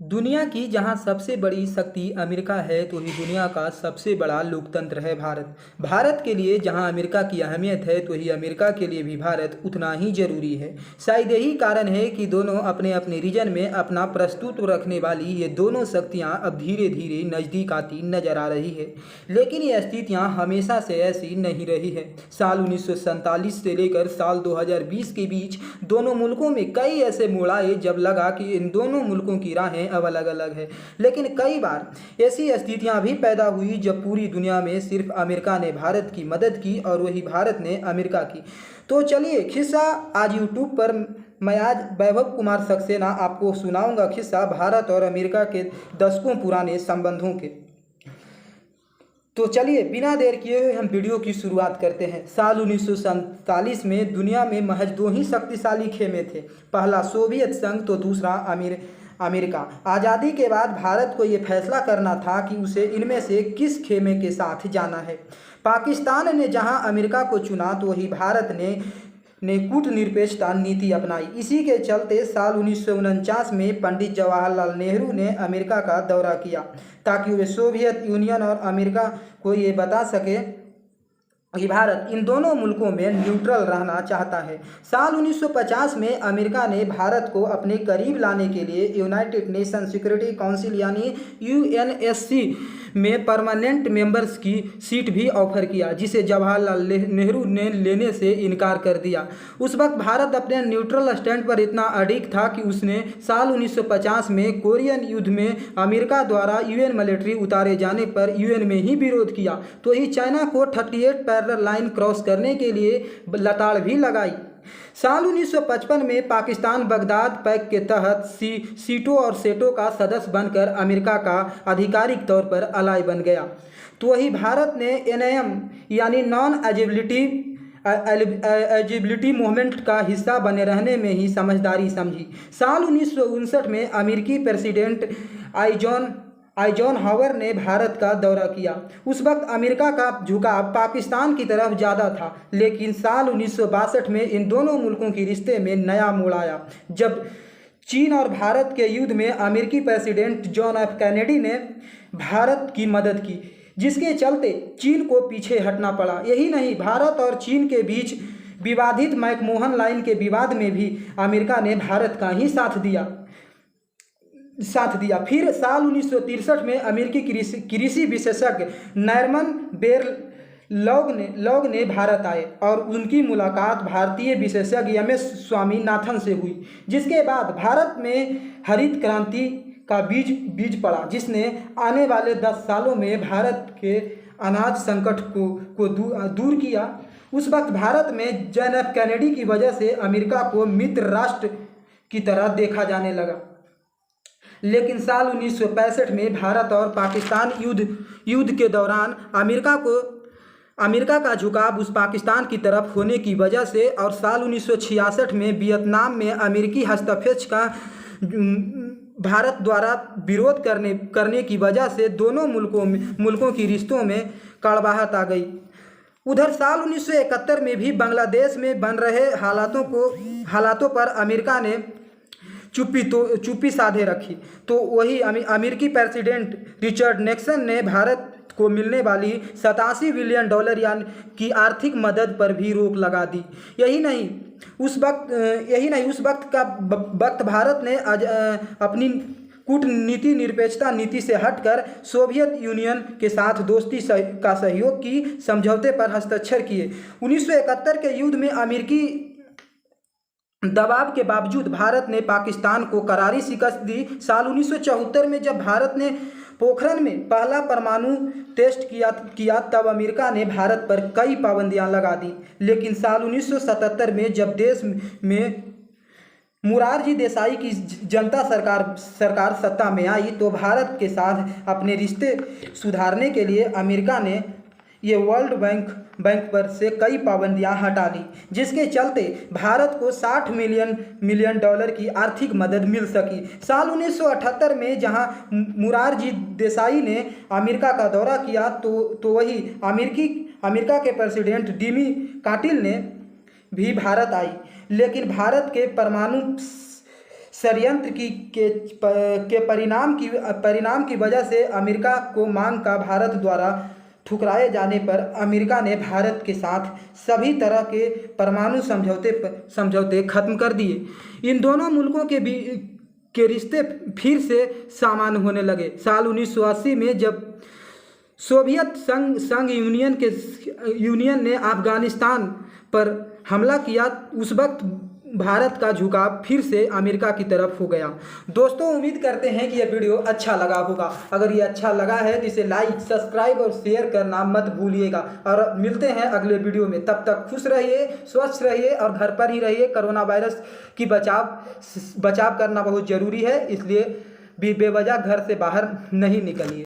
दुनिया की जहां सबसे बड़ी शक्ति अमेरिका है तो ही दुनिया का सबसे बड़ा लोकतंत्र है भारत। भारत के लिए जहां अमेरिका की अहमियत है तो ही अमेरिका के लिए भी भारत उतना ही जरूरी है। शायद यही कारण है कि दोनों अपने अपने रीजन में अपना प्रस्तुत्व रखने वाली ये दोनों शक्तियां अब धीरे धीरे नज़दीक आती नजर आ रही है। लेकिन ये स्थितियां हमेशा से ऐसी नहीं रही है। साल 1947 से लेकर साल 2020 के बीच दोनों मुल्कों में कई ऐसे मोड़ आए जब लगा कि इन दोनों मुल्कों की राहें अब अलग अलग है। लेकिन कई बार ऐसी स्थितियां भी पैदा हुई जब पूरी दुनिया में सिर्फ अमेरिका ने भारत की मदद की और वही भारत ने अमेरिका की। तो चलिए खिस्सा आज यूट्यूब पर मैं आज वैभव कुमार सक्सेना आपको सुनाऊंगा किस्सा भारत और अमेरिका के दशकों पुराने संबंधों के। तो चलिए बिना देर किए हुए हम वीडियो की शुरुआत करते हैं। साल 1947 में दुनिया में महज दो ही शक्तिशाली खेमे थे, पहला सोवियत संघ तो दूसरा अमेरिका। आज़ादी के बाद भारत को ये फैसला करना था कि उसे इनमें से किस खेमे के साथ जाना है। पाकिस्तान ने जहां अमेरिका को चुना तो वही भारत ने कूटनिरपेक्षता नीति अपनाई। इसी के चलते साल 1949 में पंडित जवाहरलाल नेहरू ने अमेरिका का दौरा किया ताकि वे सोवियत यूनियन और अमेरिका को ये बता सके कि भारत इन दोनों मुल्कों में न्यूट्रल रहना चाहता है। साल 1950 में अमेरिका ने भारत को अपने करीब लाने के लिए यूनाइटेड नेशन सिक्योरिटी काउंसिल यानी यूएनएससी में परमानेंट मेंबर्स की सीट भी ऑफर किया, जिसे जवाहरलाल नेहरू ने लेने से इनकार कर दिया। उस वक्त भारत अपने न्यूट्रल स्टैंड पर इतना अडिग था कि उसने साल 1950 में कोरियन युद्ध में अमेरिका द्वारा यूएन मिलिट्री उतारे जाने पर यूएन में ही विरोध किया। तो ही चाइना को 38 पैरेलल लाइन क्रॉस करने के लिए लताड़ भी लगाई। साल 1955 में पाकिस्तान बगदाद पैक्ट के तहत सीटो और सेटो का सदस्य बनकर अमेरिका का आधिकारिक तौर पर अलाई बन गया। तो वही भारत ने एनएएम यानी नॉन एलिजिबिलिटी मूवमेंट का हिस्सा बने रहने में ही समझदारी समझी। साल 1959 में अमेरिकी प्रेसिडेंट आइजनहावर ने भारत का दौरा किया। उस वक्त अमेरिका का झुकाव पाकिस्तान की तरफ ज़्यादा था, लेकिन साल 1962 में इन दोनों मुल्कों के रिश्ते में नया मोड़ आया जब चीन और भारत के युद्ध में अमेरिकी प्रेसिडेंट जॉन एफ कैनेडी ने भारत की मदद की, जिसके चलते चीन को पीछे हटना पड़ा। यही नहीं, भारत और चीन के बीच विवादित मैकमोहन लाइन के विवाद में भी अमेरिका ने भारत का ही साथ दिया। फिर साल 1963 में अमेरिकी कृषि विशेषज्ञ नॉर्मन बोरलॉग ने भारत आए और उनकी मुलाकात भारतीय विशेषज्ञ एम एस स्वामीनाथन से हुई, जिसके बाद भारत में हरित क्रांति का बीज पड़ा, जिसने आने वाले 10 सालों में भारत के अनाज संकट को दूर किया। उस वक्त भारत में जॉन एफ कैनेडी की वजह से अमेरिका को मित्र राष्ट्र की तरह देखा जाने लगा। लेकिन साल 1965 में भारत और पाकिस्तान युद्ध के दौरान अमेरिका का झुकाव उस पाकिस्तान की तरफ होने की वजह से और साल 1966 में वियतनाम में अमेरिकी हस्तक्षेप का भारत द्वारा विरोध करने की वजह से दोनों मुल्कों की रिश्तों में कड़वाहट आ गई। उधर साल 1971 में भी बांग्लादेश में बन रहे हालातों पर अमेरिका ने चुप्पी साधे रखी। तो वही अमेरिकी प्रेसिडेंट रिचर्ड निक्सन ने भारत को मिलने वाली $87 बिलियन यानी की आर्थिक मदद पर भी रोक लगा दी। यही नहीं, उस वक्त भारत ने अपनी कूटनीति निरपेक्षता नीति से हटकर सोवियत यूनियन के साथ दोस्ती का सहयोग की समझौते पर हस्ताक्षर किए। 1971 के युद्ध में अमेरिकी दबाव के बावजूद भारत ने पाकिस्तान को करारी शिकस्त दी। साल 1974 में जब भारत ने पोखरण में पहला परमाणु टेस्ट किया तब अमेरिका ने भारत पर कई पाबंदियां लगा दी। लेकिन साल 1977 में जब देश में मोरारजी देसाई की जनता सरकार सत्ता में आई तो भारत के साथ अपने रिश्ते सुधारने के लिए अमेरिका ने ये वर्ल्ड बैंक पर से कई पाबंदियां हटा ली, जिसके चलते भारत को $60 मिलियन की आर्थिक मदद मिल सकी। साल 1978 में जहां मोरारजी देसाई ने अमेरिका का दौरा किया तो वही अमेरिका के प्रेसिडेंट जिमी कार्टर ने भी भारत आई, लेकिन भारत के परमाणु षड्यंत्र के परिणाम की वजह से अमेरिका को मांग का भारत द्वारा ठुकराए जाने पर अमेरिका ने भारत के साथ सभी तरह के परमाणु समझौते खत्म कर दिए। इन दोनों मुल्कों के रिश्ते फिर से सामान्य होने लगे। साल 1980 में जब सोवियत संघ यूनियन ने अफगानिस्तान पर हमला किया, उस वक्त भारत का झुकाव फिर से अमेरिका की तरफ हो गया। दोस्तों, उम्मीद करते हैं कि यह वीडियो अच्छा लगा होगा। अगर ये अच्छा लगा है तो इसे लाइक, सब्सक्राइब और शेयर करना मत भूलिएगा। और मिलते हैं अगले वीडियो में। तब तक खुश रहिए, स्वस्थ रहिए और घर पर ही रहिए। कोरोना वायरस की बचाव करना बहुत ज़रूरी है, इसलिए भी बेवजह घर से बाहर नहीं निकलिए।